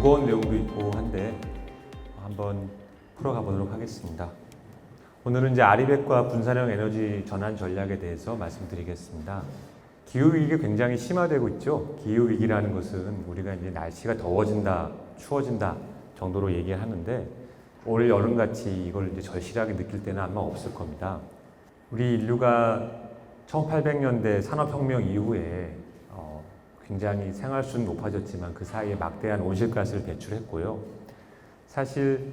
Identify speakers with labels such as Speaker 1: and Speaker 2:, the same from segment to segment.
Speaker 1: 무거운 내용도 있고 한데 한번 풀어가 보도록 하겠습니다. 오늘은 이제 아리백과 분산형 에너지 전환 전략에 대해서 말씀드리겠습니다. 기후위기가 굉장히 심화되고 있죠. 기후위기라는 것은 우리가 이제 날씨가 더워진다, 추워진다 정도로 얘기하는데 올 여름같이 이걸 이제 절실하게 느낄 때는 아마 없을 겁니다. 우리 인류가 1800년대 산업혁명 이후에 굉장히 생활수는 높아졌지만 그 사이에 막대한 온실가스를 배출했고요. 사실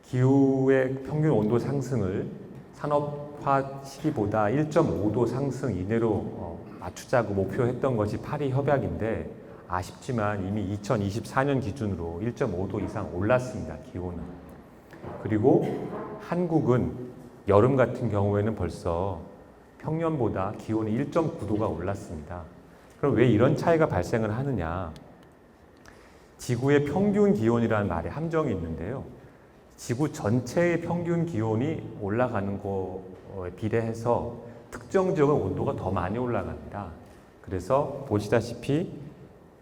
Speaker 1: 기후의 평균 온도 상승을 산업화 시기보다 1.5도 상승 이내로 맞추자고 목표했던 것이 파리 협약인데 아쉽지만 이미 2024년 기준으로 1.5도 이상 올랐습니다. 기온은. 그리고 한국은 여름 같은 경우에는 벌써 평년보다 기온이 1.9도가 올랐습니다. 그럼 왜 이런 차이가 발생을 하느냐? 지구의 평균 기온이라는 말에 함정이 있는데요. 지구 전체의 평균 기온이 올라가는 거에 비례해서 특정 지역의 온도가 더 많이 올라갑니다. 그래서 보시다시피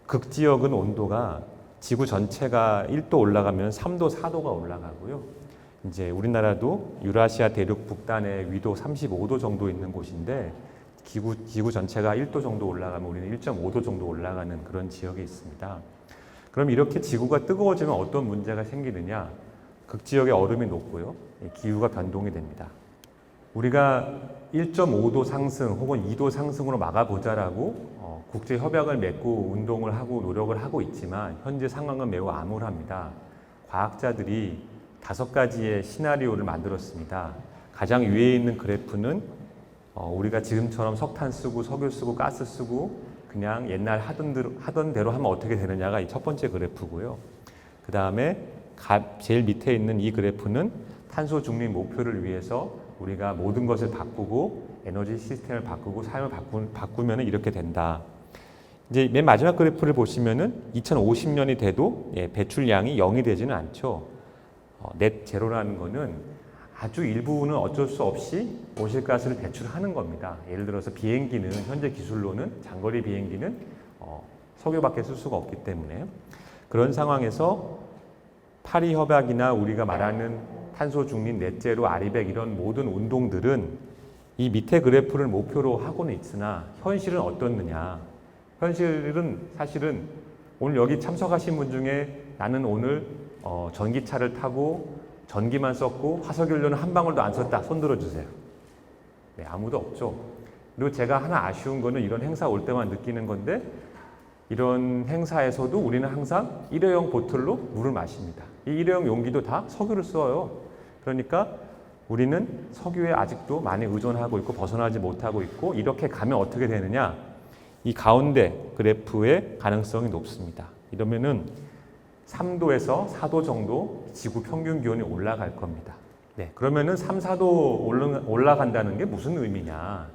Speaker 1: 극지역은 온도가 지구 전체가 1도 올라가면 3도, 4도가 올라가고요. 이제 우리나라도 유라시아 대륙 북단에 위도 35도 정도 있는 곳인데 지구 전체가 1도 정도 올라가면 우리는 1.5도 정도 올라가는 그런 지역에 있습니다. 그럼 이렇게 지구가 뜨거워지면 어떤 문제가 생기느냐? 극지역의 얼음이 녹고요. 기후가 변동이 됩니다. 우리가 1.5도 상승 혹은 2도 상승으로 막아보자라고 국제협약을 맺고 운동을 하고 노력을 하고 있지만 현재 상황은 매우 암울합니다. 과학자들이 5가지의 시나리오를 만들었습니다. 가장 위에 있는 그래프는 우리가 지금처럼 석탄 쓰고 석유 쓰고 가스 쓰고 그냥 옛날 하던 대로 하면 어떻게 되느냐가 이 첫 번째 그래프고요. 그 다음에 제일 밑에 있는 이 그래프는 탄소 중립 목표를 위해서 우리가 모든 것을 바꾸고 에너지 시스템을 바꾸고 삶을 바꾸면 이렇게 된다. 이제 맨 마지막 그래프를 보시면은 2050년이 돼도 배출량이 0이 되지는 않죠. 넷 제로라는 거는 아주 일부는 어쩔 수 없이 온실가스를 배출하는 겁니다. 예를 들어서 비행기는 현재 기술로는 장거리 비행기는 석유밖에 쓸 수가 없기 때문에 그런 상황에서 파리 협약이나 우리가 말하는 탄소 중립 넷제로 아리백 이런 모든 운동들은 이 밑에 그래프를 목표로 하고는 있으나 현실은 어떻느냐? 현실은 사실은 오늘 여기 참석하신 분 중에 나는 오늘 전기차를 타고 전기만 썼고 화석연료는 한 방울도 안 썼다. 손 들어주세요. 네, 아무도 없죠. 그리고 제가 하나 아쉬운 거는 이런 행사 올 때만 느끼는 건데 이런 행사에서도 우리는 항상 일회용 보틀로 물을 마십니다. 이 일회용 용기도 다 석유를 써요. 그러니까 우리는 석유에 아직도 많이 의존하고 있고 벗어나지 못하고 있고 이렇게 가면 어떻게 되느냐? 이 가운데 그래프의 가능성이 높습니다. 이러면은 3도에서 4도 정도 지구 평균 기온이 올라갈 겁니다. 네, 그러면은 3, 4도 올라간다는 게 무슨 의미냐?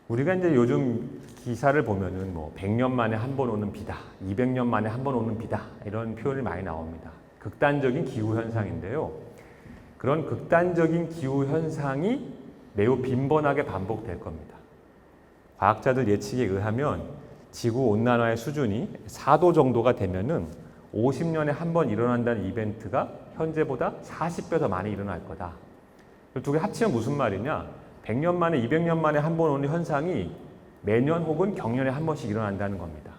Speaker 1: 우리가 이제 요즘 기사를 보면은 100년 만에 한 번 오는 비다, 200년 만에 한 번 오는 비다 이런 표현이 많이 나옵니다. 극단적인 기후 현상인데요. 그런 극단적인 기후 현상이 매우 빈번하게 반복될 겁니다. 과학자들 예측에 의하면 지구 온난화의 수준이 4도 정도가 되면은 50년에 한 번 일어난다는 이벤트가 현재보다 40배 더 많이 일어날 거다. 두 개 합치면 무슨 말이냐? 100년 만에 200년 만에 한 번 오는 현상이 매년 혹은 경년에 한 번씩 일어난다는 겁니다.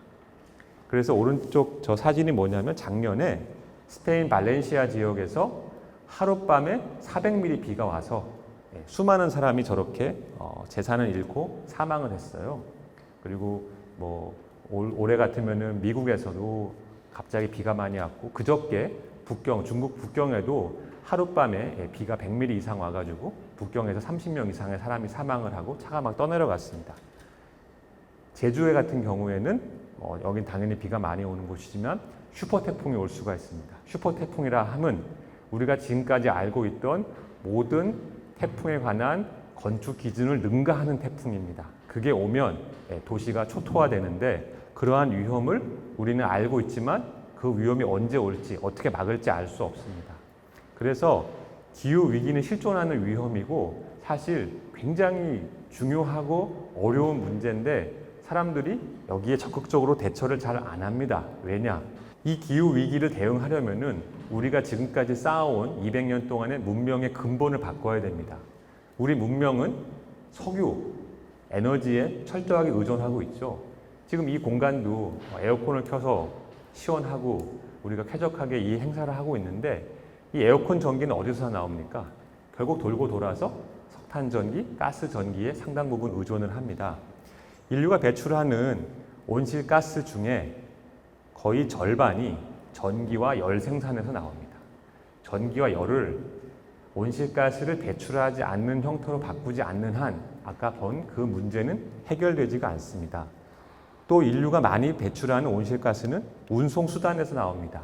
Speaker 1: 그래서 오른쪽 저 사진이 뭐냐면 작년에 스페인 발렌시아 지역에서 하룻밤에 400mm 비가 와서 수많은 사람이 저렇게 재산을 잃고 사망을 했어요. 그리고 올해 같으면은 미국에서도 갑자기 비가 많이 왔고 그저께 중국 북경에도 하룻밤에 비가 100mm 이상 와가지고 북경에서 30명 이상의 사람이 사망을 하고 차가 막 떠내려갔습니다. 제주에 같은 경우에는 여긴 당연히 비가 많이 오는 곳이지만 슈퍼 태풍이 올 수가 있습니다. 슈퍼 태풍이라 함은 우리가 지금까지 알고 있던 모든 태풍에 관한 건축 기준을 능가하는 태풍입니다. 그게 오면 도시가 초토화되는데 그러한 위험을 우리는 알고 있지만 그 위험이 언제 올지 어떻게 막을지 알 수 없습니다. 그래서 기후 위기는 실존하는 위험이고 사실 굉장히 중요하고 어려운 문제인데 사람들이 여기에 적극적으로 대처를 잘 안 합니다. 왜냐? 이 기후 위기를 대응하려면은 우리가 지금까지 쌓아온 200년 동안의 문명의 근본을 바꿔야 됩니다. 우리 문명은 석유, 에너지에 철저하게 의존하고 있죠. 지금 이 공간도 에어컨을 켜서 시원하고 우리가 쾌적하게 이 행사를 하고 있는데 이 에어컨 전기는 어디서 나옵니까? 결국 돌고 돌아서 석탄 전기, 가스 전기에 상당 부분 의존을 합니다. 인류가 배출하는 온실가스 중에 거의 절반이 전기와 열 생산에서 나옵니다. 전기와 열을 온실가스를 배출하지 않는 형태로 바꾸지 않는 한 아까 본 그 문제는 해결되지가 않습니다. 또 인류가 많이 배출하는 온실가스는 운송수단에서 나옵니다.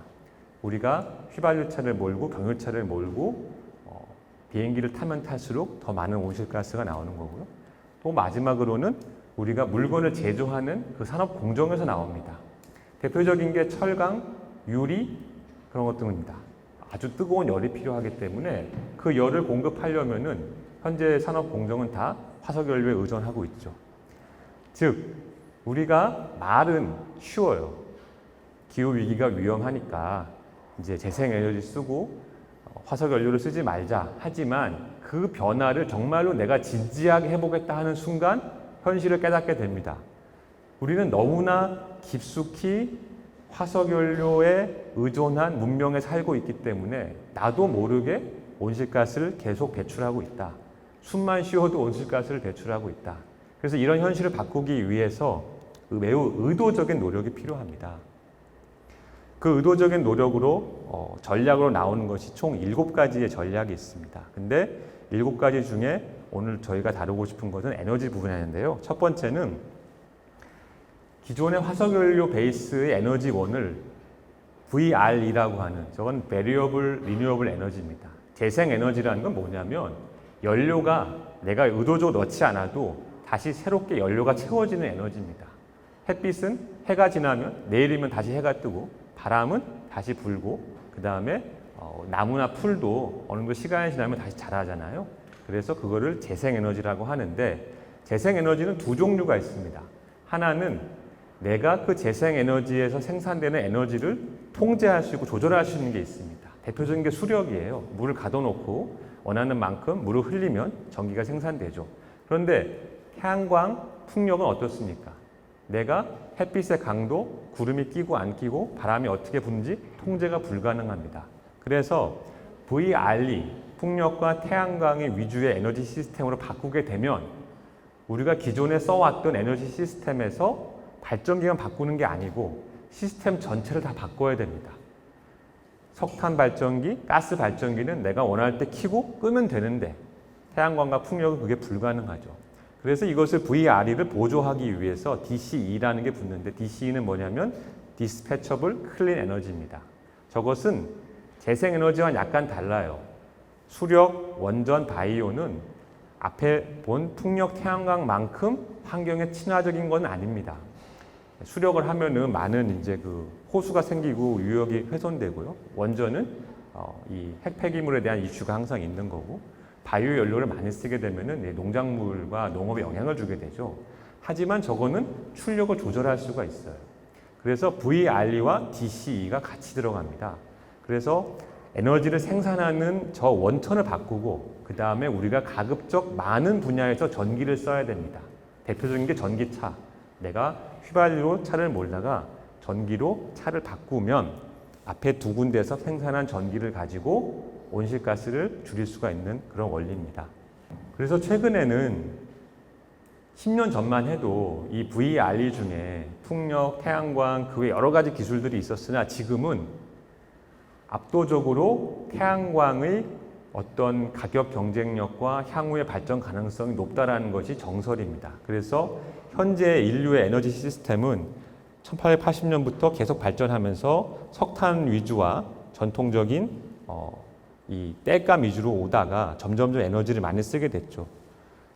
Speaker 1: 우리가 휘발유차를 몰고 경유차를 몰고 비행기를 타면 탈수록 더 많은 온실가스가 나오는 거고요. 또 마지막으로는 우리가 물건을 제조하는 그 산업 공정에서 나옵니다. 대표적인 게 철강, 유리 그런 것들입니다. 아주 뜨거운 열이 필요하기 때문에 그 열을 공급하려면은 현재 산업 공정은 다 화석연료에 의존하고 있죠. 즉 우리가 말은 쉬워요. 기후 위기가 위험하니까 이제 재생에너지 쓰고 화석연료를 쓰지 말자. 하지만 그 변화를 정말로 내가 진지하게 해보겠다 하는 순간 현실을 깨닫게 됩니다. 우리는 너무나 깊숙이 화석연료에 의존한 문명에 살고 있기 때문에 나도 모르게 온실가스를 계속 배출하고 있다. 숨만 쉬어도 온실가스를 배출하고 있다. 그래서 이런 현실을 바꾸기 위해서 매우 의도적인 노력이 필요합니다. 그 의도적인 노력으로 전략으로 나오는 것이 총 7가지의 전략이 있습니다. 근데 7가지 중에 오늘 저희가 다루고 싶은 것은 에너지 부분이었는데요. 첫 번째는 기존의 화석연료 베이스의 에너지원을 VRE라고 하는 저건 Variable Renewable Energy입니다. 재생에너지라는 건 뭐냐면 연료가 내가 의도적으로 넣지 않아도 다시 새롭게 연료가 채워지는 에너지입니다. 햇빛은 해가 지나면 내일이면 다시 해가 뜨고 바람은 다시 불고 그 다음에 나무나 풀도 어느 정도 시간이 지나면 다시 자라잖아요. 그래서 그거를 재생에너지라고 하는데 재생에너지는 두 종류가 있습니다. 하나는 내가 그 재생에너지에서 생산되는 에너지를 통제할 수 있고 조절할 수 있는 게 있습니다. 대표적인 게 수력이에요. 물을 가둬놓고 원하는 만큼 물을 흘리면 전기가 생산되죠. 그런데 태양광, 풍력은 어떻습니까? 내가 햇빛의 강도, 구름이 끼고 안 끼고 바람이 어떻게 부는지 통제가 불가능합니다. 그래서 VRE, 풍력과 태양광의 위주의 에너지 시스템으로 바꾸게 되면 우리가 기존에 써왔던 에너지 시스템에서 발전기만 바꾸는 게 아니고 시스템 전체를 다 바꿔야 됩니다. 석탄 발전기, 가스 발전기는 내가 원할 때 켜고 끄면 되는데 태양광과 풍력은 그게 불가능하죠. 그래서 이것을 VRE를 보조하기 위해서 DCE라는 게 붙는데 DCE는 뭐냐면 Dispatchable Clean Energy입니다. 저것은 재생에너지와는 약간 달라요. 수력, 원전, 바이오는 앞에 본 풍력, 태양광만큼 환경에 친화적인 건 아닙니다. 수력을 하면은 많은 이제 그 호수가 생기고 유역이 훼손되고요. 원전은 이 핵폐기물에 대한 이슈가 항상 있는 거고, 바이오 연료를 많이 쓰게 되면은 농작물과 농업에 영향을 주게 되죠. 하지만 저거는 출력을 조절할 수가 있어요. 그래서 VRE와 DCE가 같이 들어갑니다. 그래서 에너지를 생산하는 저 원천을 바꾸고 그 다음에 우리가 가급적 많은 분야에서 전기를 써야 됩니다. 대표적인 게 전기차. 내가 휘발유로 차를 몰다가 전기로 차를 바꾸면 앞에 두 군데에서 생산한 전기를 가지고 온실가스를 줄일 수가 있는 그런 원리입니다. 그래서 최근에는 10년 전만 해도 이 VRE 중에 풍력, 태양광 그 외 여러 가지 기술들이 있었으나 지금은 압도적으로 태양광의 어떤 가격 경쟁력과 향후의 발전 가능성이 높다라는 것이 정설입니다. 그래서 현재 인류의 에너지 시스템은 1880년부터 계속 발전하면서 석탄 위주와 전통적인 이 땔감 위주로 오다가 점점 에너지를 많이 쓰게 됐죠.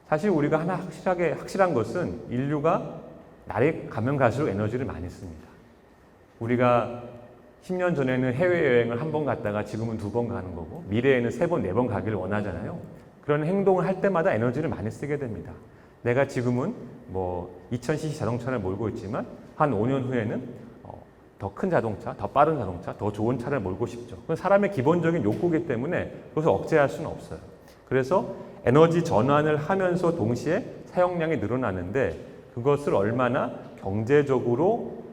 Speaker 1: 사실 우리가 하나 확실한 것은 인류가 날이 가면 갈수록 에너지를 많이 씁니다. 우리가 10년 전에는 해외여행을 한 번 갔다가 지금은 2번 가는 거고 미래에는 3번, 4번 가기를 원하잖아요. 그런 행동을 할 때마다 에너지를 많이 쓰게 됩니다. 내가 지금은 뭐 2000cc 자동차를 몰고 있지만 한 5년 후에는 더 큰 자동차, 더 빠른 자동차, 더 좋은 차를 몰고 싶죠. 그건 사람의 기본적인 욕구이기 때문에 그것을 억제할 수는 없어요. 그래서 에너지 전환을 하면서 동시에 사용량이 늘어나는데 그것을 얼마나 경제적으로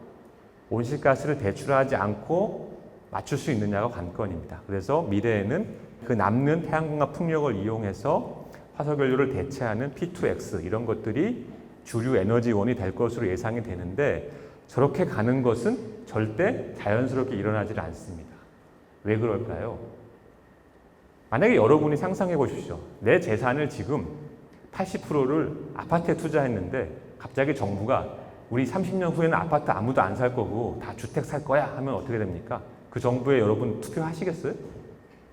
Speaker 1: 온실가스를 배출하지 않고 맞출 수 있느냐가 관건입니다. 그래서 미래에는 그 남는 태양광과 풍력을 이용해서 화석연료를 대체하는 P2X 이런 것들이 주류 에너지원이 될 것으로 예상이 되는데 저렇게 가는 것은 절대 자연스럽게 일어나질 않습니다. 왜 그럴까요? 만약에 여러분이 상상해 보십시오. 내 재산을 지금 80%를 아파트에 투자했는데 갑자기 정부가 우리 30년 후에는 아파트 아무도 안 살 거고 다 주택 살 거야 하면 어떻게 됩니까? 그 정부에 여러분 투표하시겠어요?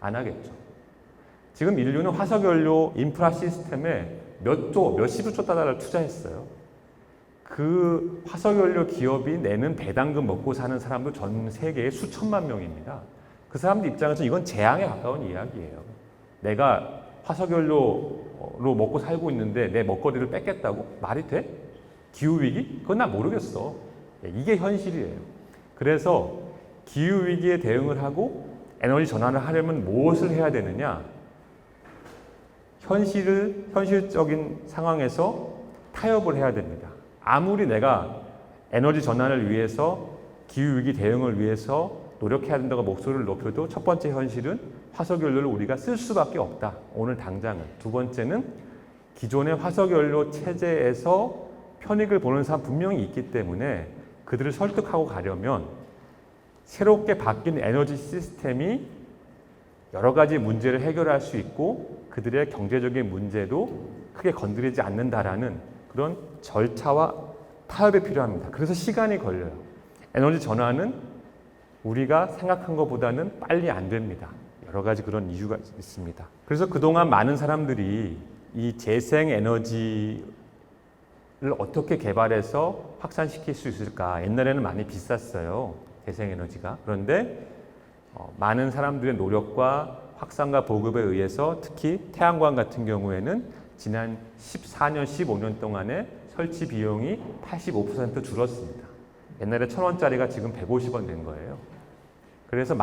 Speaker 1: 안 하겠죠. 지금 인류는 화석연료 인프라 시스템에 몇십조 달러를 투자했어요. 그 화석연료 기업이 내는 배당금 먹고 사는 사람도 전 세계에 수천만 명입니다. 그 사람들 입장에서 이건 재앙에 가까운 이야기예요. 내가 화석연료로 먹고 살고 있는데 내 먹거리를 뺏겠다고? 말이 돼? 기후위기? 그건 나 모르겠어. 이게 현실이에요. 그래서 기후위기에 대응을 하고 에너지 전환을 하려면 무엇을 해야 되느냐? 현실적인 상황에서 타협을 해야 됩니다. 아무리 내가 에너지 전환을 위해서 기후위기 대응을 위해서 노력해야 된다고 목소리를 높여도 첫 번째 현실은 화석연료를 우리가 쓸 수밖에 없다. 오늘 당장은. 두 번째는 기존의 화석연료 체제에서 편익을 보는 사람 분명히 있기 때문에 그들을 설득하고 가려면 새롭게 바뀐 에너지 시스템이 여러 가지 문제를 해결할 수 있고 그들의 경제적인 문제도 크게 건드리지 않는다라는 그런 절차와 타협이 필요합니다. 그래서 시간이 걸려요. 에너지 전환은 우리가 생각한 것보다는 빨리 안 됩니다. 여러 가지 그런 이유가 있습니다. 그래서 그동안 많은 사람들이 이 재생에너지를 어떻게 개발해서 확산시킬 수 있을까? 옛날에는 많이 비쌌어요. 재생에너지가. 그런데 많은 사람들의 노력과 확산과 보급에 의해서 특히 태양광 같은 경우에는 지난 14년, 15년 동안에 설치 비용이 85% 줄었습니다. 옛날에 1,000원짜리가 지금 150원 된 거예요. 그래서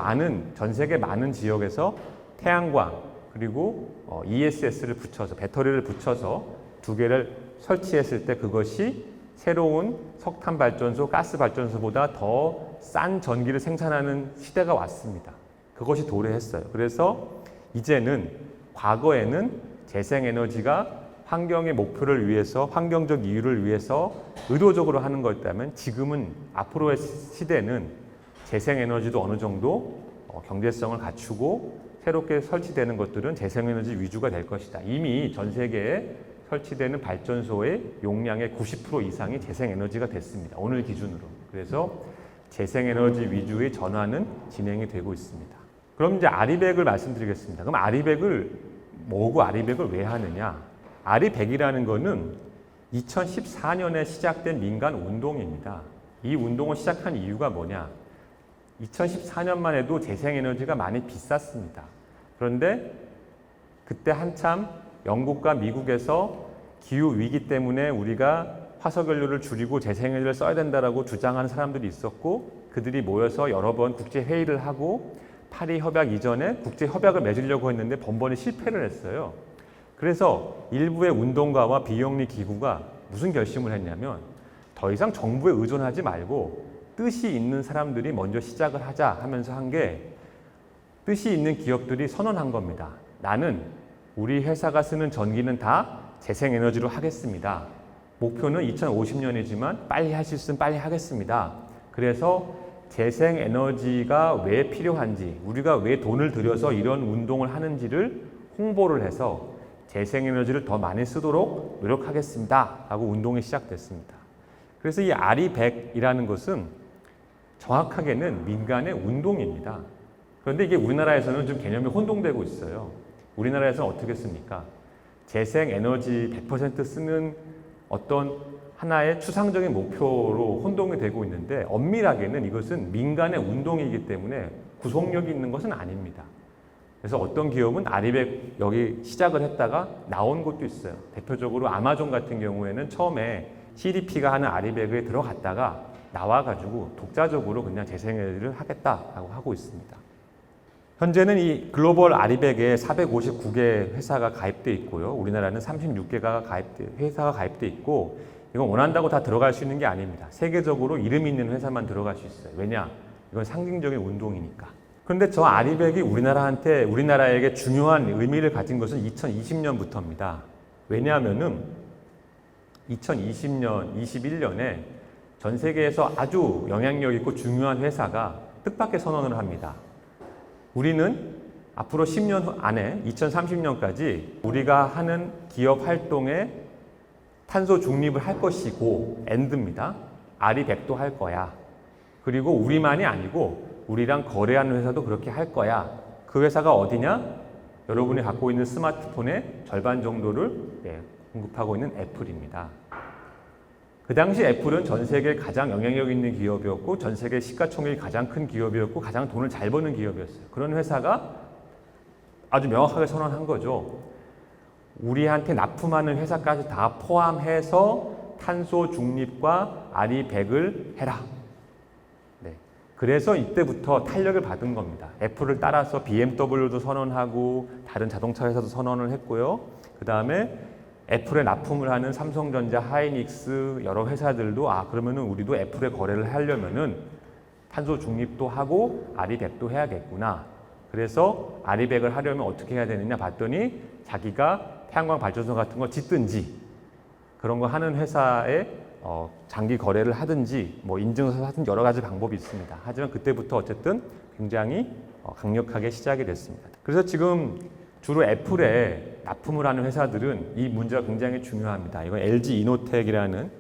Speaker 1: 전 세계 많은 지역에서 태양광 그리고 ESS를 붙여서 배터리를 붙여서 두 개를 설치했을 때 그것이 새로운 석탄 발전소, 가스 발전소보다 더 싼 전기를 생산하는 시대가 왔습니다. 그것이 도래했어요. 그래서 이제는 과거에는 재생에너지가 환경의 목표를 위해서 환경적 이유를 위해서 의도적으로 하는 거였다면 지금은 앞으로의 시대는 재생에너지도 어느 정도 경제성을 갖추고 새롭게 설치되는 것들은 재생에너지 위주가 될 것이다. 이미 전 세계에 설치되는 발전소의 용량의 90% 이상이 재생에너지가 됐습니다. 오늘 기준으로. 그래서 재생에너지 위주의 전환은 진행이 되고 있습니다. 그럼 이제 아리백을 말씀드리겠습니다. 그럼 아리백을 왜 하느냐? 아리백이라는 거는 2014년에 시작된 민간 운동입니다. 이 운동을 시작한 이유가 뭐냐? 2014년만 해도 재생에너지가 많이 비쌌습니다. 그런데 그때 한참 영국과 미국에서 기후위기 때문에 우리가 화석연료를 줄이고 재생에너지를 써야 된다라고 주장하는 사람들이 있었고 그들이 모여서 여러 번 국제회의를 하고 파리 협약 이전에 국제협약을 맺으려고 했는데 번번이 실패를 했어요. 그래서 일부의 운동가와 비영리 기구가 무슨 결심을 했냐면 더 이상 정부에 의존하지 말고 뜻이 있는 사람들이 먼저 시작을 하자 하면서 한 게 뜻이 있는 기업들이 선언한 겁니다. 나는 우리 회사가 쓰는 전기는 다 재생에너지로 하겠습니다. 목표는 2050년이지만 빨리 할 수 있으면 빨리 하겠습니다. 그래서 재생에너지가 왜 필요한지, 우리가 왜 돈을 들여서 이런 운동을 하는지를 홍보를 해서 재생에너지를 더 많이 쓰도록 노력하겠습니다 하고 운동이 시작됐습니다. 그래서 이 아리백이라는 것은 정확하게는 민간의 운동입니다. 그런데 이게 우리나라에서는 좀 개념이 혼동되고 있어요. 우리나라에서는 어떻게 씁니까? 재생에너지 100% 쓰는 어떤 하나의 추상적인 목표로 혼동이 되고 있는데 엄밀하게는 이것은 민간의 운동이기 때문에 구속력이 있는 것은 아닙니다. 그래서 어떤 기업은 아리백 여기 시작을 했다가 나온 곳도 있어요. 대표적으로 아마존 같은 경우에는 처음에 CDP가 하는 아리백에 들어갔다가 나와가지고 독자적으로 그냥 재생에너지를 하겠다라고 하고 있습니다. 현재는 이 글로벌 아리백에 459개 회사가 가입돼 있고요. 우리나라는 36개가 회사가 가입돼 있고, 이건 원한다고 다 들어갈 수 있는 게 아닙니다. 세계적으로 이름 있는 회사만 들어갈 수 있어요. 왜냐? 이건 상징적인 운동이니까. 그런데 저 아리백이 우리나라에게 중요한 의미를 가진 것은 2020년부터입니다. 왜냐하면은 2020년, 21년에 전 세계에서 아주 영향력 있고 중요한 회사가 뜻밖의 선언을 합니다. 우리는 앞으로 10년 안에 2030년까지 우리가 하는 기업 활동에 탄소 중립을 할 것이고, 엔드입니다. 아리백도 할 거야. 그리고 우리만이 아니고 우리랑 거래하는 회사도 그렇게 할 거야. 그 회사가 어디냐? 여러분이 갖고 있는 스마트폰의 절반 정도를 공급하고 있는 애플입니다. 그 당시 애플은 전 세계 가장 영향력 있는 기업이었고, 전 세계 시가총액이 가장 큰 기업이었고, 가장 돈을 잘 버는 기업이었어요. 그런 회사가 아주 명확하게 선언한 거죠. 우리한테 납품하는 회사까지 다 포함해서 탄소 중립과 아리백을 해라. 네. 그래서 이때부터 탄력을 받은 겁니다. 애플을 따라서 BMW도 선언하고 다른 자동차 회사도 선언을 했고요. 그 다음에 애플에 납품을 하는 삼성전자, 하이닉스 여러 회사들도 그러면은 우리도 애플에 거래를 하려면은 탄소 중립도 하고 아리백도 해야겠구나. 그래서 아리백을 하려면 어떻게 해야 되느냐 봤더니 자기가 태양광 발전소 같은 거 짓든지 그런 거 하는 회사에 장기 거래를 하든지 뭐 인증서를 하든지 여러 가지 방법이 있습니다. 하지만 그때부터 어쨌든 굉장히 강력하게 시작이 됐습니다. 그래서 지금 주로 애플에 납품을 하는 회사들은 이 문제가 굉장히 중요합니다. 이건 LG 이노텍이라는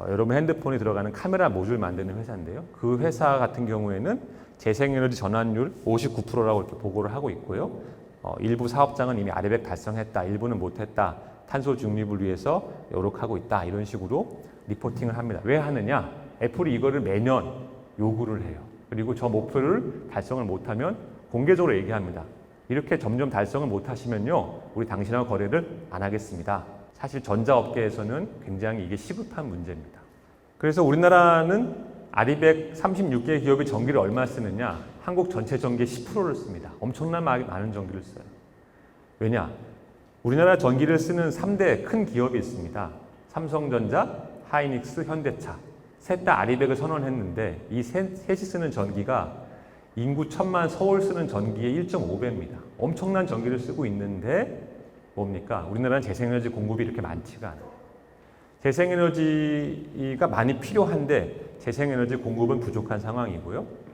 Speaker 1: 여러분 핸드폰에 들어가는 카메라 모듈 만드는 회사인데요. 그 회사 같은 경우에는 재생에너지 전환율 59%라고 이렇게 보고를 하고 있고요. 일부 사업장은 이미 아리백 달성했다, 일부는 못했다, 탄소 중립을 위해서 노력하고 있다, 이런 식으로 리포팅을 합니다. 왜 하느냐? 애플이 이거를 매년 요구를 해요. 그리고 저 목표를 달성을 못하면 공개적으로 얘기합니다. 이렇게 점점 달성을 못하시면요, 우리 당신하고 거래를 안 하겠습니다. 사실 전자업계에서는 굉장히 이게 시급한 문제입니다. 그래서 우리나라는 아리백 36개 기업이 전기를 얼마 쓰느냐? 한국 전체 전기의 10%를 씁니다. 엄청난 많은 전기를 써요. 왜냐? 우리나라 전기를 쓰는 3대 큰 기업이 있습니다. 삼성전자, 하이닉스, 현대차. 셋 다 아리백을 선언했는데 이 셋이 쓰는 전기가 인구 1000만 서울 쓰는 전기의 1.5배입니다. 엄청난 전기를 쓰고 있는데 뭡니까? 우리나라는 재생에너지 공급이 이렇게 많지가 않아요. 재생에너지가 많이 필요한데 재생에너지 공급은 부족한 상황이고요.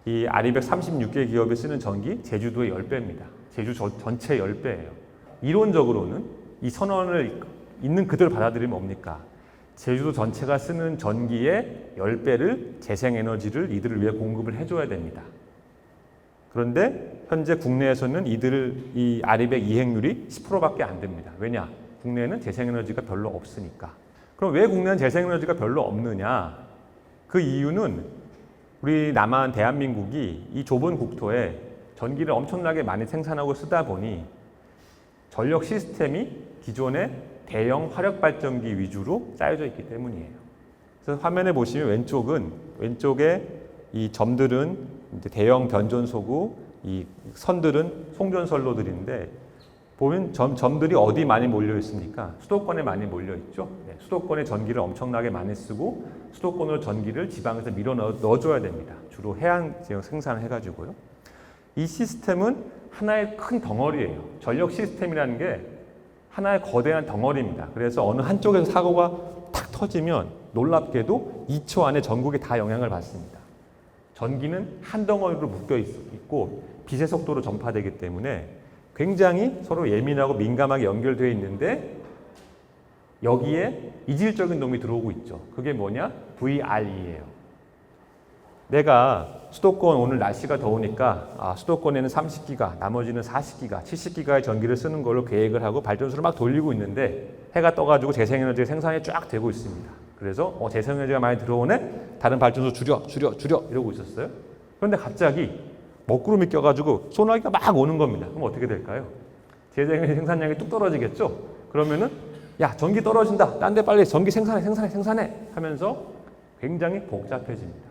Speaker 1: 이 아리백 36개 기업이 쓰는 전기 제주도의 10배입니다. 제주 전체 10배예요. 이론적으로는 이 선언을 있는 그대로 받아들이면 뭡니까? 제주도 전체가 쓰는 전기의 10배를 재생에너지를 이들을 위해 공급을 해줘야 됩니다. 그런데 현재 국내에서는 이 아리백 이행률이 10%밖에 안 됩니다. 왜냐? 국내에는 재생에너지가 별로 없으니까. 그럼 왜 국내는 재생에너지가 별로 없느냐? 그 이유는 우리 남한 대한민국이 이 좁은 국토에 전기를 엄청나게 많이 생산하고 쓰다 보니 전력 시스템이 기존의 대형 화력발전기 위주로 짜여져 있기 때문이에요. 그래서 화면에 보시면 왼쪽에 이 점들은 이제 대형 변전소고 이 선들은 송전선로들인데 보면 점들이 어디 많이 몰려 있습니까? 수도권에 많이 몰려 있죠. 네, 수도권에 전기를 엄청나게 많이 쓰고 수도권으로 전기를 지방에서 밀어 넣어줘야 됩니다. 주로 해안 지역 생산을 해가지고요. 이 시스템은 하나의 큰 덩어리예요. 전력 시스템이라는 게 하나의 거대한 덩어리입니다. 그래서 어느 한쪽에서 사고가 탁 터지면 놀랍게도 2초 안에 전국에 다 영향을 받습니다. 전기는 한 덩어리로 묶여 있고 빛의 속도로 전파되기 때문에 굉장히 서로 예민하고 민감하게 연결되어 있는데 여기에 이질적인 놈이 들어오고 있죠. 그게 뭐냐? VRE예요. 내가 수도권 오늘 날씨가 더우니까 수도권에는 30기가, 나머지는 40기가, 70기가의 전기를 쓰는 걸로 계획을 하고 발전소를 막 돌리고 있는데 해가 떠가지고 재생에너지 생산이 쫙 되고 있습니다. 그래서 재생에너지가 많이 들어오네? 다른 발전소 줄여 이러고 있었어요. 그런데 갑자기 먹구름이 껴가지고 소나기가 막 오는 겁니다. 그럼 어떻게 될까요? 재생에너지 생산량이 뚝 떨어지겠죠? 그러면은 야, 전기 떨어진다. 딴 데 빨리 전기 생산해 하면서 굉장히 복잡해집니다.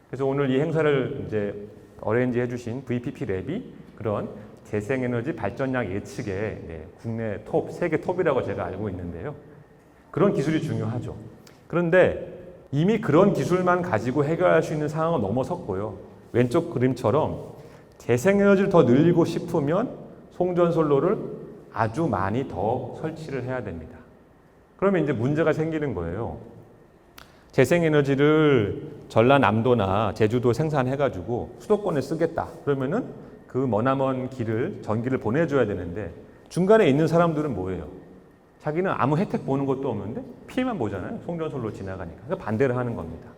Speaker 1: 그래서 오늘 이 행사를 이제 어레인지 해주신 VPP 랩이 그런 재생에너지 발전량 예측의 국내 톱, 세계 톱이라고 제가 알고 있는데요. 그런 기술이 중요하죠. 그런데 이미 그런 기술만 가지고 해결할 수 있는 상황은 넘어섰고요. 왼쪽 그림처럼 재생에너지를 더 늘리고 싶으면 송전솔로를 아주 많이 더 설치를 해야 됩니다. 그러면 이제 문제가 생기는 거예요. 재생에너지를 전라남도나 제주도 생산해가지고 수도권에 쓰겠다. 그러면은 그 머나먼 길을 전기를 보내줘야 되는데 중간에 있는 사람들은 뭐예요? 자기는 아무 혜택 보는 것도 없는데 피해만 보잖아요. 송전솔로 지나가니까. 그래서 반대를 하는 겁니다.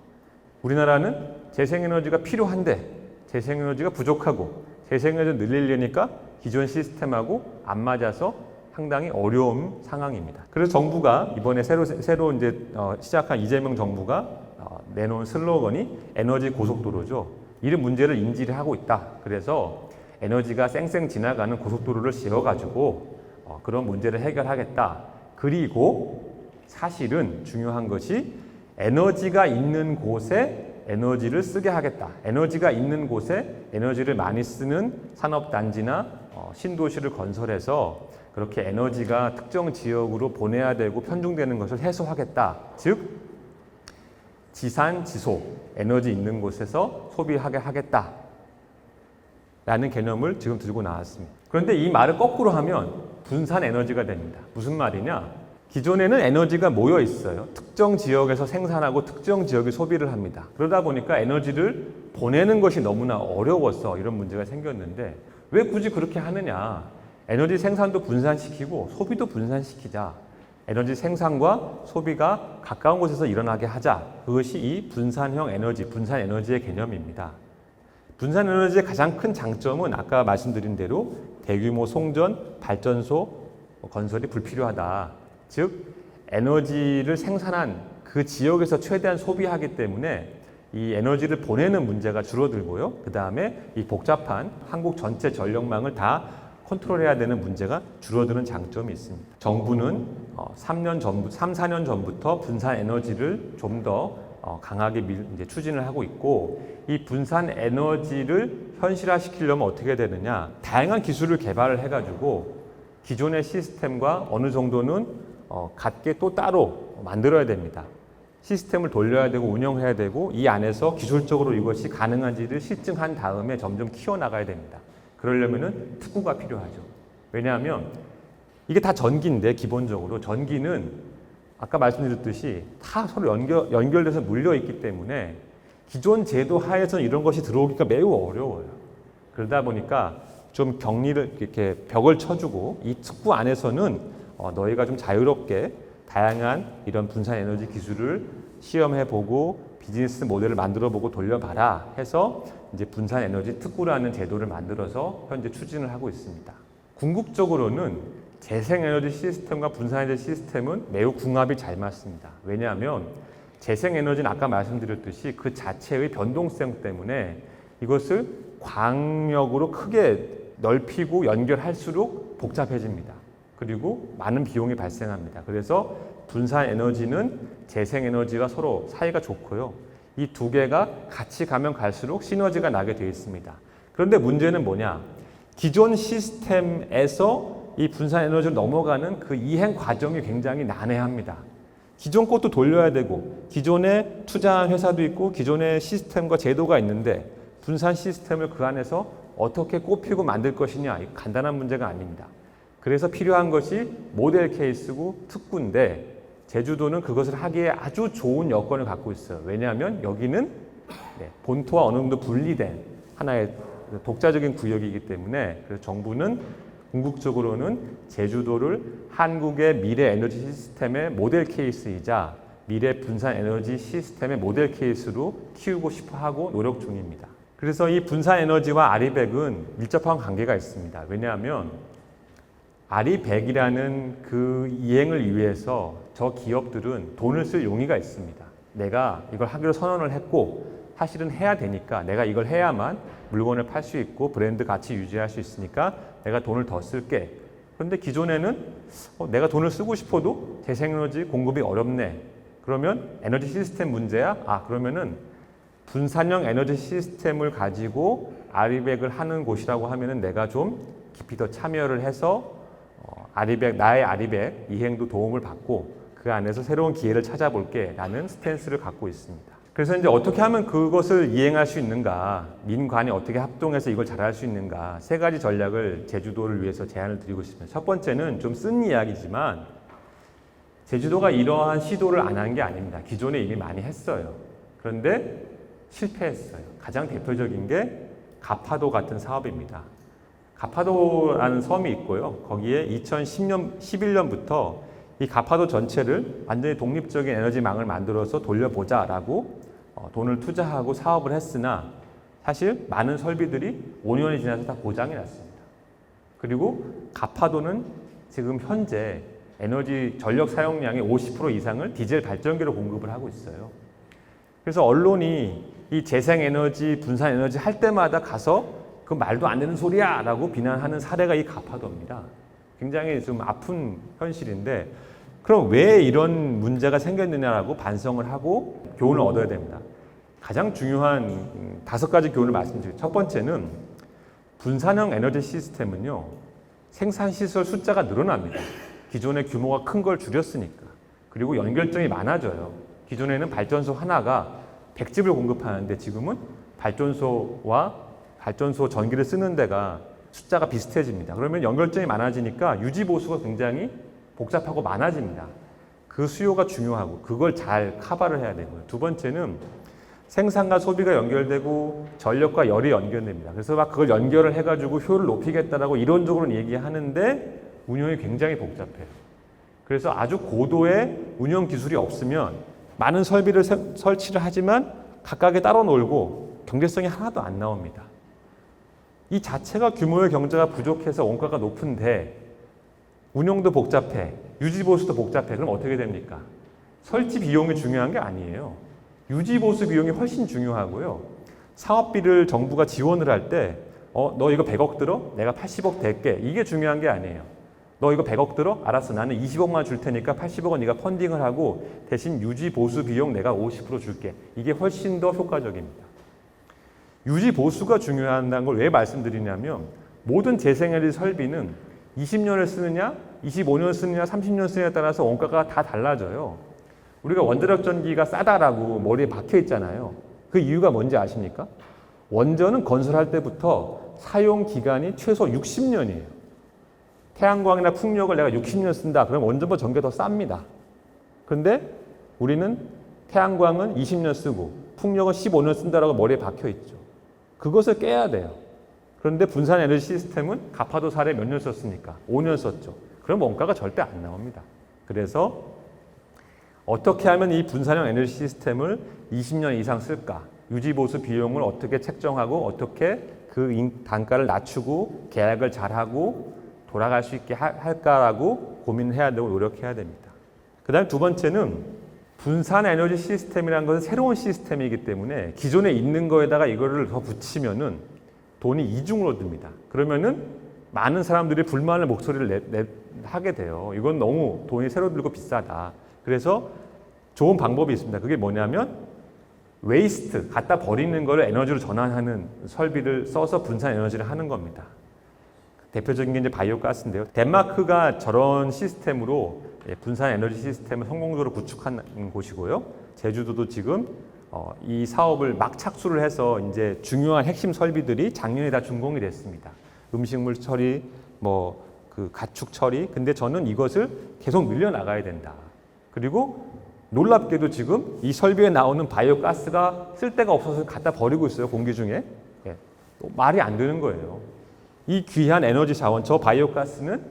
Speaker 1: 우리나라는 재생에너지가 필요한데 재생에너지가 부족하고 재생에너지를 늘리려니까 기존 시스템하고 안 맞아서 상당히 어려운 상황입니다. 그래서 정부가 이번에 새로 이제 시작한 이재명 정부가 내놓은 슬로건이 에너지 고속도로죠. 이런 문제를 인지를 하고 있다. 그래서 에너지가 쌩쌩 지나가는 고속도로를 지어가지고 그런 문제를 해결하겠다. 그리고 사실은 중요한 것이 에너지가 있는 곳에 에너지를 쓰게 하겠다. 에너지가 있는 곳에 에너지를 많이 쓰는 산업단지나 신도시를 건설해서 그렇게 에너지가 특정 지역으로 보내야 되고 편중되는 것을 해소하겠다. 즉 지산, 지소, 에너지 있는 곳에서 소비하게 하겠다. 라는 개념을 지금 들고 나왔습니다. 그런데 이 말을 거꾸로 하면 분산 에너지가 됩니다. 무슨 말이냐? 기존에는 에너지가 모여 있어요. 특정 지역에서 생산하고 특정 지역이 소비를 합니다. 그러다 보니까 에너지를 보내는 것이 너무나 어려워서 이런 문제가 생겼는데 왜 굳이 그렇게 하느냐? 에너지 생산도 분산시키고 소비도 분산시키자. 에너지 생산과 소비가 가까운 곳에서 일어나게 하자. 그것이 이 분산형 에너지, 분산 에너지의 개념입니다. 분산 에너지의 가장 큰 장점은 아까 말씀드린 대로 대규모 송전, 발전소 건설이 불필요하다. 즉 에너지를 생산한 그 지역에서 최대한 소비하기 때문에 이 에너지를 보내는 문제가 줄어들고요. 그 다음에 이 복잡한 한국 전체 전력망을 다 컨트롤해야 되는 문제가 줄어드는 장점이 있습니다. 정부는 3, 4년 전부터 분산 에너지를 좀 더 강하게 이제 추진을 하고 있고 이 분산 에너지를 현실화시키려면 어떻게 되느냐? 다양한 기술을 개발을 해가지고 기존의 시스템과 어느 정도는 같게 또 따로 만들어야 됩니다. 시스템을 돌려야 되고 운영해야 되고 이 안에서 기술적으로 이것이 가능한지를 실증한 다음에 점점 키워나가야 됩니다. 그러려면은 특구가 필요하죠. 왜냐하면 이게 다 전기인데 기본적으로 전기는 아까 말씀드렸듯이 다 서로 연결돼서 물려있기 때문에 기존 제도 하에서는 이런 것이 들어오기가 매우 어려워요. 그러다 보니까 좀 격리를 이렇게 벽을 쳐주고 이 특구 안에서는 너희가 좀 자유롭게 다양한 이런 분산 에너지 기술을 시험해보고 비즈니스 모델을 만들어보고 돌려봐라 해서 이제 분산 에너지 특구라는 제도를 만들어서 현재 추진을 하고 있습니다. 궁극적으로는 재생에너지 시스템과 분산에너지 시스템은 매우 궁합이 잘 맞습니다. 왜냐하면 재생에너지는 아까 말씀드렸듯이 그 자체의 변동성 때문에 이것을 광역으로 크게 넓히고 연결할수록 복잡해집니다. 그리고 많은 비용이 발생합니다. 그래서 분산 에너지는 재생 에너지와 서로 사이가 좋고요. 이 두 개가 같이 가면 갈수록 시너지가 나게 되어 있습니다. 그런데 문제는 뭐냐? 기존 시스템에서 이 분산 에너지로 넘어가는 그 이행 과정이 굉장히 난해합니다. 기존 것도 돌려야 되고 기존에 투자한 회사도 있고 기존의 시스템과 제도가 있는데 분산 시스템을 그 안에서 어떻게 꼽히고 만들 것이냐, 간단한 문제가 아닙니다. 그래서 필요한 것이 모델 케이스고 특구인데 제주도는 그것을 하기에 아주 좋은 여건을 갖고 있어요. 왜냐하면 여기는 본토와 어느 정도 분리된 하나의 독자적인 구역이기 때문에 그래서 정부는 궁극적으로는 제주도를 한국의 미래 에너지 시스템의 모델 케이스이자 미래 분산 에너지 시스템의 모델 케이스로 키우고 싶어 하고 노력 중입니다. 그래서 이 분산 에너지와 아리백은 밀접한 관계가 있습니다. 왜냐하면 아리백이라는 그 이행을 위해서 저 기업들은 돈을 쓸 용의가 있습니다. 내가 이걸 하기로 선언을 했고 사실은 해야 되니까 내가 이걸 해야만 물건을 팔 수 있고 브랜드 가치 유지할 수 있으니까 내가 돈을 더 쓸게. 그런데 기존에는 내가 돈을 쓰고 싶어도 재생에너지 공급이 어렵네. 그러면 에너지 시스템 문제야? 그러면은 분산형 에너지 시스템을 가지고 아리백을 하는 곳이라고 하면은 내가 좀 깊이 더 참여를 해서 나의 아리백 이행도 도움을 받고 그 안에서 새로운 기회를 찾아볼게 라는 스탠스를 갖고 있습니다. 그래서 이제 어떻게 하면 그것을 이행할 수 있는가, 민관이 어떻게 합동해서 이걸 잘할 수 있는가, 세 가지 전략을 제주도를 위해서 제안을 드리고 있습니다. 첫 번째는 좀 쓴 이야기지만 제주도가 이러한 시도를 안 한 게 아닙니다. 기존에 이미 많이 했어요. 그런데 실패했어요. 가장 대표적인 게 가파도 같은 사업입니다. 가파도라는 섬이 있고요. 거기에 2011년부터 이 가파도 전체를 완전히 독립적인 에너지망을 만들어서 돌려보자라고 돈을 투자하고 사업을 했으나 사실 많은 설비들이 5년이 지나서 다 고장이 났습니다. 그리고 가파도는 지금 현재 에너지 전력 사용량의 50% 이상을 디젤 발전기로 공급을 하고 있어요. 그래서 언론이 이 재생에너지, 분산에너지 할 때마다 가서 그 말도 안 되는 소리야 라고 비난하는 사례가 이 가파도입니다. 굉장히 좀 아픈 현실인데 그럼 왜 이런 문제가 생겼느냐라고 반성을 하고 교훈을 얻어야 됩니다. 가장 중요한 5가지 교훈을 말씀드릴게요. 첫 번째는 분산형 에너지 시스템은요. 생산시설 숫자가 늘어납니다. 기존의 규모가 큰 걸 줄였으니까. 그리고 연결점이 많아져요. 기존에는 발전소 하나가 100집을 공급하는데 지금은 발전소와 발전소 전기를 쓰는 데가 숫자가 비슷해집니다. 그러면 연결점이 많아지니까 유지 보수가 굉장히 복잡하고 많아집니다. 그 수요가 중요하고 그걸 잘 커버를 해야 되고요. 두 번째는 생산과 소비가 연결되고 전력과 열이 연결됩니다. 그래서 막 그걸 연결을 해가지고 효율을 높이겠다라고 이론적으로는 얘기하는데 운영이 굉장히 복잡해요. 그래서 아주 고도의 운영 기술이 없으면 많은 설비를 설치를 하지만 각각에 따로 놀고 경제성이 하나도 안 나옵니다. 이 자체가 규모의 경제가 부족해서 원가가 높은데 운영도 복잡해, 유지보수도 복잡해. 그럼 어떻게 됩니까? 설치 비용이 중요한 게 아니에요. 유지보수 비용이 훨씬 중요하고요. 사업비를 정부가 지원을 할 때 너 이거 100억 들어? 내가 80억 댈게. 이게 중요한 게 아니에요. 너 이거 100억 들어? 알았어. 나는 20억만 줄 테니까 80억은 네가 펀딩을 하고 대신 유지보수 비용 내가 50% 줄게. 이게 훨씬 더 효과적입니다. 유지보수가 중요하다는 걸 왜 말씀드리냐면 모든 재생에너지 설비는 20년을 쓰느냐, 25년 쓰느냐, 30년 쓰느냐에 따라서 원가가 다 달라져요. 우리가 원자력 전기가 싸다라고 머리에 박혀 있잖아요. 그 이유가 뭔지 아십니까? 원전은 건설할 때부터 사용 기간이 최소 60년이에요. 태양광이나 풍력을 내가 60년 쓴다. 그럼 원전보다 전기가 더 쌉니다. 그런데 우리는 태양광은 20년 쓰고 풍력은 15년 쓴다라고 머리에 박혀 있죠. 그것을 깨야 돼요. 그런데 분산 에너지 시스템은 가파도 사례 몇 년 썼습니까? 5년 썼죠. 그럼 원가가 절대 안 나옵니다. 그래서 어떻게 하면 이 분산형 에너지 시스템을 20년 이상 쓸까? 유지보수 비용을 어떻게 책정하고 어떻게 그 단가를 낮추고 계약을 잘하고 돌아갈 수 있게 할까라고 고민해야 되고 노력해야 됩니다. 그 다음에 두 번째는 분산 에너지 시스템이라는 것은 새로운 시스템이기 때문에 기존에 있는 거에다가 이거를 더 붙이면은 돈이 이중으로 듭니다. 그러면은 많은 사람들이 불만의 목소리를 하게 돼요. 이건 너무 돈이 새로 들고 비싸다. 그래서 좋은 방법이 있습니다. 그게 뭐냐면 웨이스트, 갖다 버리는 거를 에너지로 전환하는 설비를 써서 분산 에너지를 하는 겁니다. 대표적인 게 이제 바이오가스인데요. 덴마크가 저런 시스템으로 분산 에너지 시스템을 성공적으로 구축한 곳이고요. 제주도도 지금 이 사업을 막 착수를 해서 이제 중요한 핵심 설비들이 작년에 다 준공이 됐습니다. 음식물 처리, 그 가축 처리. 근데 저는 이것을 계속 늘려나가야 된다. 그리고 놀랍게도 지금 이 설비에 나오는 바이오가스가 쓸 데가 없어서 갖다 버리고 있어요. 공기 중에. 말이 안 되는 거예요. 이 귀한 에너지 자원, 저 바이오가스는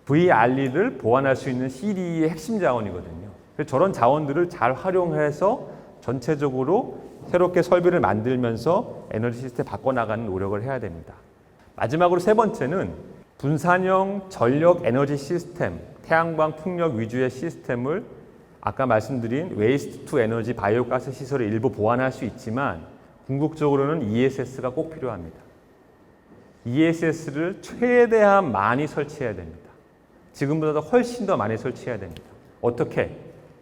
Speaker 1: VRE를 보완할 수 있는 CDE의 핵심 자원이거든요. 그래서 저런 자원들을 잘 활용해서 전체적으로 새롭게 설비를 만들면서 에너지 시스템 바꿔나가는 노력을 해야 됩니다. 마지막으로 세 번째는 분산형 전력 에너지 시스템, 태양광 풍력 위주의 시스템을 아까 말씀드린 웨이스트 투 에너지 바이오가스 시설을 일부 보완할 수 있지만 궁극적으로는 ESS가 꼭 필요합니다. ESS를 최대한 많이 설치해야 됩니다. 지금보다 훨씬 더 많이 설치해야 됩니다. 어떻게?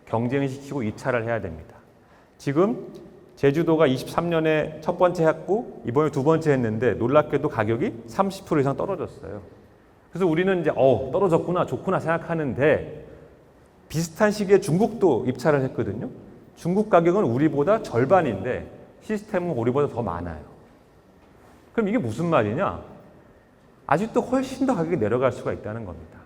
Speaker 1: 경쟁시키고 입찰을 해야 됩니다. 지금 제주도가 23년에 첫 번째 했고 이번에 두 번째 했는데 놀랍게도 가격이 30% 이상 떨어졌어요. 그래서 우리는 이제 떨어졌구나, 좋구나 생각하는데 비슷한 시기에 중국도 입찰을 했거든요. 중국 가격은 우리보다 절반인데 시스템은 우리보다 더 많아요. 그럼 이게 무슨 말이냐? 아직도 훨씬 더 가격이 내려갈 수가 있다는 겁니다.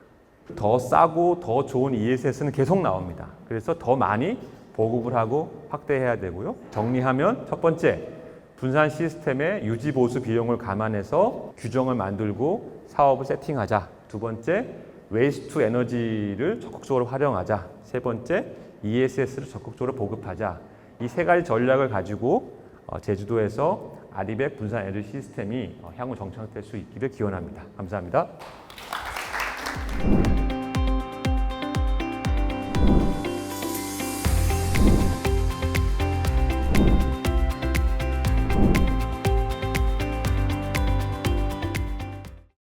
Speaker 1: 더 싸고 더 좋은 ESS는 계속 나옵니다. 그래서 더 많이 보급을 하고 확대해야 되고요. 정리하면 첫 번째, 분산 시스템의 유지 보수 비용을 감안해서 규정을 만들고 사업을 세팅하자. 두 번째, 웨이스트 에너지를 적극적으로 활용하자. 세 번째, ESS를 적극적으로 보급하자. 이 세 가지 전략을 가지고 제주도에서 아리백 분산 에너지 시스템이 향후 정착될 수 있기를 기원합니다. 감사합니다.